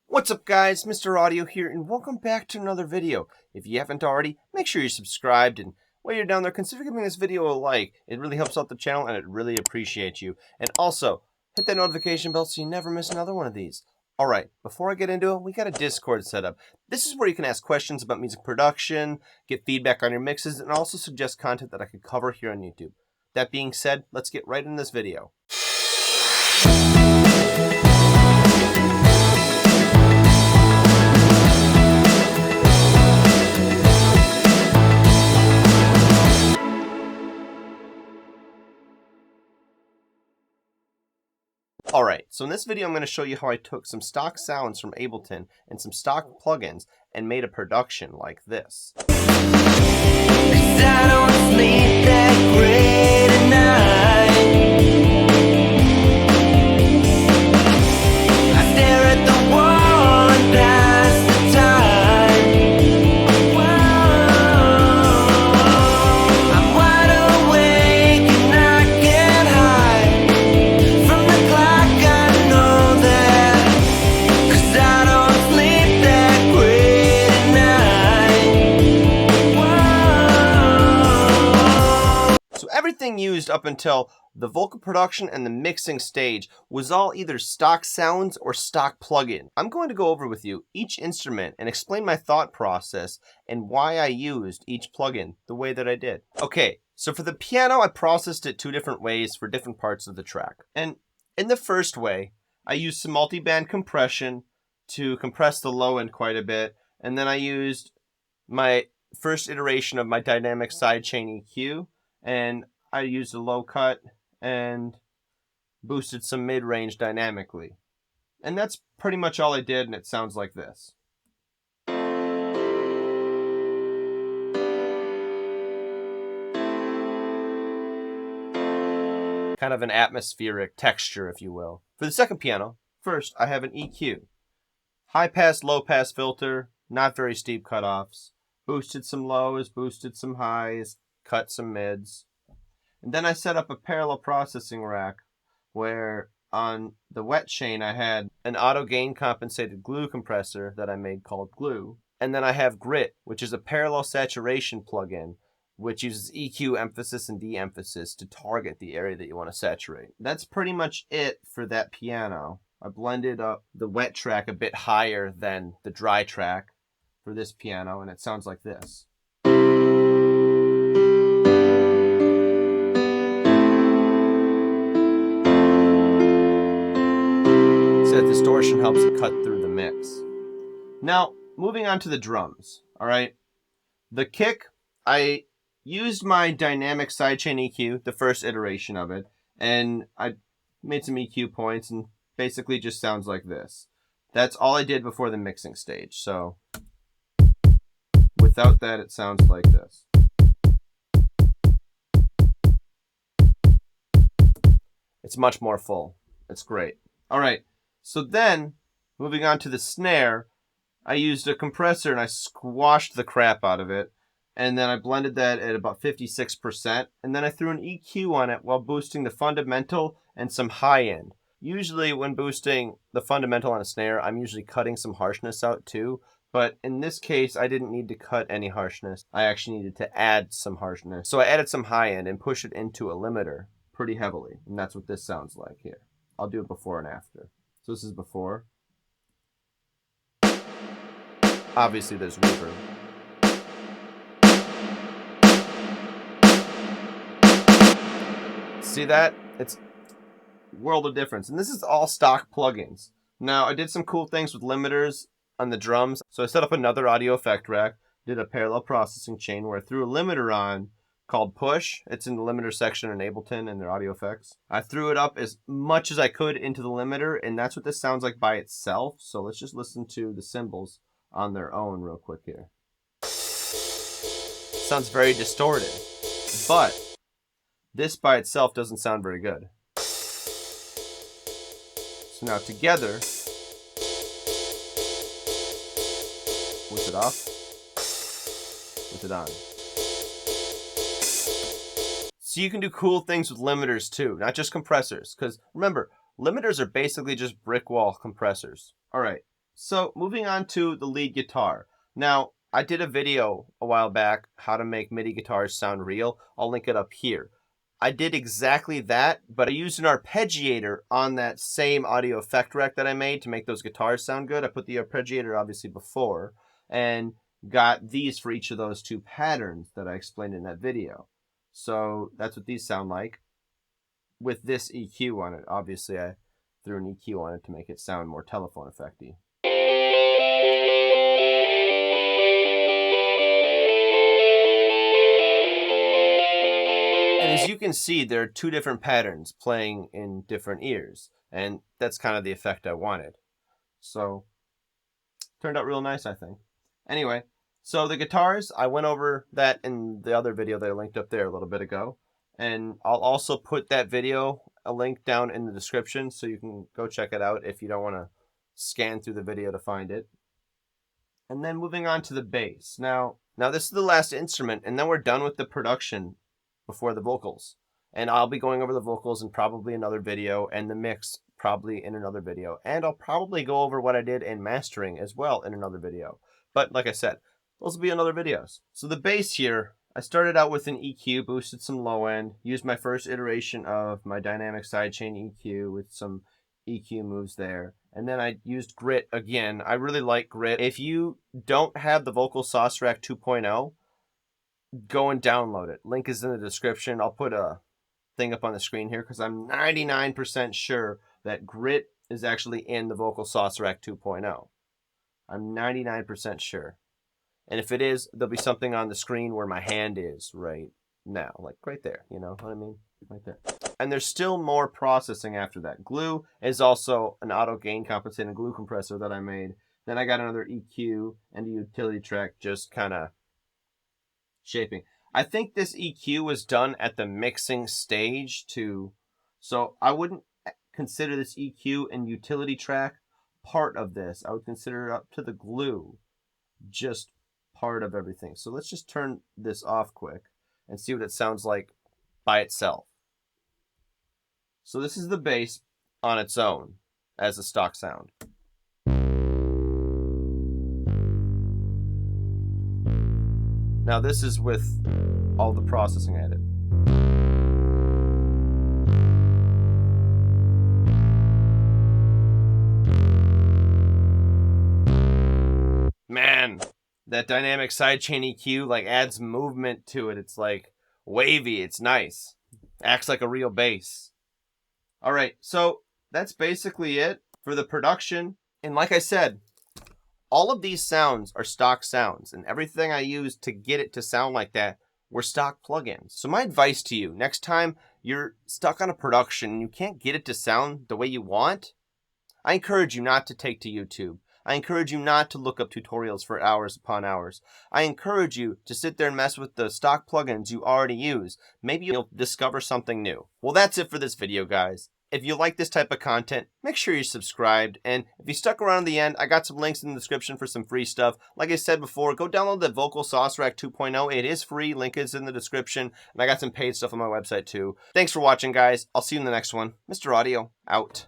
What's up guys, Mr. Audio here, and welcome back to another video. If you haven't already, make sure you're subscribed, and while you're down there, consider giving this video a like. It really helps out the channel, and it really appreciates you. And also, hit that notification bell so you never miss another one of these. Alright, before I get into it, we got a Discord set up. This is where you can ask questions about music production, get feedback on your mixes, and also suggest content that I could cover here on YouTube. That being said, let's get right in this video. Alright, so in this video I'm going to show you how I took some stock sounds from Ableton and some stock plugins and made a production like this. Everything used up until the vocal production and the mixing stage was all either stock sounds or stock plugin. I'm going to go over with you each instrument and explain my thought process and why I used each plugin the way that I did. Okay, so for the piano, I processed it two different ways for different parts of the track. And in the first way, I used some multi-band compression to compress the low end quite a bit. And then I used my first iteration of my dynamic sidechain EQ, and I used a low cut and boosted some mid-range dynamically. And that's pretty much all I did, and it sounds like this. Kind of an atmospheric texture, if you will. For the second piano, first I have an EQ. High pass, low pass filter, not very steep cutoffs. Boosted some lows, boosted some highs, cut some mids. And then I set up a parallel processing rack where on the wet chain I had an auto gain compensated glue compressor that I made called Glue. And then I have Grit, which is a parallel saturation plugin, which uses EQ emphasis and de-emphasis to target the area that you want to saturate. That's pretty much it for that piano. I blended up the wet track a bit higher than the dry track for this piano, and it sounds like this. That distortion helps it cut through the mix. Now, moving on to the drums, all right? The kick, I used my dynamic sidechain EQ, the first iteration of it, and I made some EQ points and basically just sounds like this. That's all I did before the mixing stage, so without that it sounds like this. It's much more full. It's great. All right. So then, moving on to the snare, I used a compressor and I squashed the crap out of it. And then I blended that at about 56%. And then I threw an EQ on it while boosting the fundamental and some high end. Usually when boosting the fundamental on a snare, I'm usually cutting some harshness out too. But in this case, I didn't need to cut any harshness. I actually needed to add some harshness. So I added some high end and pushed it into a limiter pretty heavily. And that's what this sounds like here. I'll do it before and after. So this is before. Obviously there's reverb. See that? It's a world of difference. And this is all stock plugins. Now I did some cool things with limiters on the drums. So I set up another audio effect rack, did a parallel processing chain where I threw a limiter on called Push. It's in the limiter section in Ableton and their audio effects. I threw it up as much as I could into the limiter, and that's what this sounds like by itself. So let's just listen to the cymbals on their own real quick here. Sounds very distorted, but this by itself doesn't sound very good. So now together, with it off, with it on. So you can do cool things with limiters too, not just compressors. Because remember, limiters are basically just brick wall compressors. All right, So moving on to the lead guitar. Now, I did a video a while back, how to make MIDI guitars sound real. I'll link it up here. I did exactly that, but I used an arpeggiator on that same audio effect rack that I made to make those guitars sound good. I put the arpeggiator obviously before and got these for each of those two patterns that I explained in that video. So that's what these sound like with this EQ on it. Obviously, I threw an EQ on it to make it sound more telephone effecty. And as you can see, there are two different patterns playing in different ears, and that's kind of the effect I wanted. So, turned out real nice, I think. Anyway, so the guitars, I went over that in the other video that I linked up there a little bit ago, and I'll also put that video, a link down in the description, so you can go check it out if you don't want to scan through the video to find it. And then moving on to the bass. Now this is the last instrument, and then we're done with the production before the vocals. And I'll be going over the vocals in probably another video, and the mix probably in another video. And I'll probably go over what I did in mastering as well in another video. But like I said, those will be in other videos. So the bass here, I started out with an EQ, boosted some low end, used my first iteration of my dynamic sidechain EQ with some EQ moves there. And then I used Grit again. I really like Grit. If you don't have the Vocal Sauce Rack 2.0, go and download it. Link is in the description. I'll put a thing up on the screen here because I'm 99% sure that Grit is actually in the Vocal Sauce Rack 2.0. I'm 99% sure. And if it is, there'll be something on the screen where my hand is right now. Like right there, you know what I mean? Right there. And there's still more processing after that. Glue is also an auto gain compensating glue compressor that I made. Then I got another EQ and a utility track just kind of shaping. I think this EQ was done at the mixing stage too. So I wouldn't consider this EQ and utility track part of this. I would consider it up to the glue just part of everything. So let's just turn this off quick and see what it sounds like by itself. So this is the bass on its own as a stock sound. Now this is with all the processing added. Man, that dynamic sidechain EQ like adds movement to it. It's like wavy, it's nice. Acts like a real bass. All right, so that's basically it for the production. And like I said, all of these sounds are stock sounds, and everything I used to get it to sound like that were stock plugins. So my advice to you, next time you're stuck on a production and you can't get it to sound the way you want, I encourage you not to take to YouTube. I encourage you not to look up tutorials for hours upon hours. I encourage you to sit there and mess with the stock plugins you already use. Maybe you'll discover something new. Well, that's it for this video, guys. If you like this type of content, make sure you're subscribed. And if you stuck around to the end, I got some links in the description for some free stuff. Like I said before, go download the Vocal Sauce Rack 2.0. It is free. Link is in the description. And I got some paid stuff on my website too. Thanks for watching, guys. I'll see you in the next one. Mr. Audio, out.